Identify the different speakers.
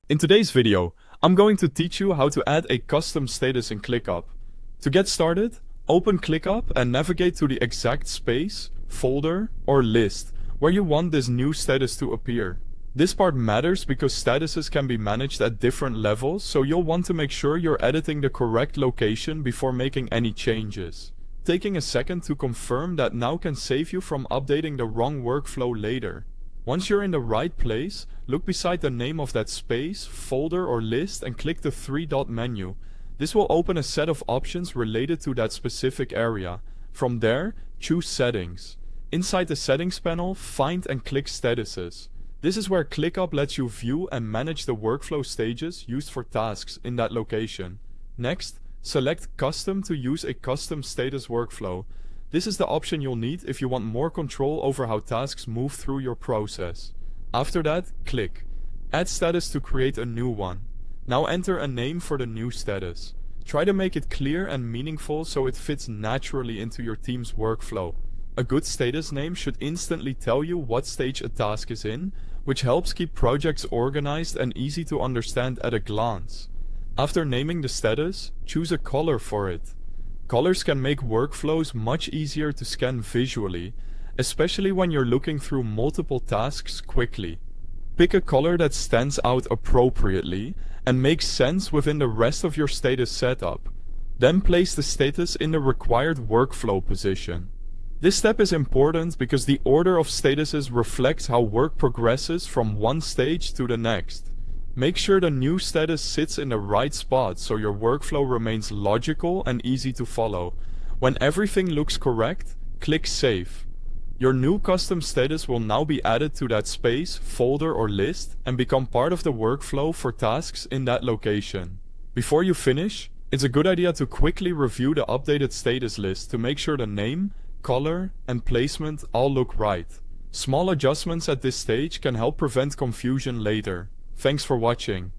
Speaker 1: In today's video, I'm going to teach you how to add a custom status in ClickUp. To get started, open ClickUp and navigate to the exact space, folder, or list where you want this new status to appear. This part matters because statuses can be managed at different levels, so you'll want to make sure you're editing the correct location before making any changes. Taking a second to confirm that now can save you from updating the wrong workflow later. Once you're in the right place, look beside the name of that space, folder or list and click the three-dot menu. This will open a set of options related to that specific area. From there, choose Settings. Inside the Settings panel, find and click Statuses. This is where ClickUp lets you view and manage the workflow stages used for tasks in that location. Next, select Custom to use a custom status workflow. This is the option you'll need if you want more control over how tasks move through your process. After that, click Add Status to create a new one. Now enter a name for the new status. Try to make it clear and meaningful so it fits naturally into your team's workflow. A good status name should instantly tell you what stage a task is in, which helps keep projects organized and easy to understand at a glance. After naming the status, choose a color for it. Colors can make workflows much easier to scan visually, especially when you're looking through multiple tasks quickly. Pick a color that stands out appropriately and makes sense within the rest of your status setup. Then place the status in the required workflow position. This step is important because the order of statuses reflects how work progresses from one stage to the next. Make sure the new status sits in the right spot so your workflow remains logical and easy to follow. When everything looks correct, click Save. Your new custom status will now be added to that space, folder or list and become part of the workflow for tasks in that location. Before you finish, it's a good idea to quickly review the updated status list to make sure the name, color and placement all look right. Small adjustments at this stage can help prevent confusion later. Thanks for watching.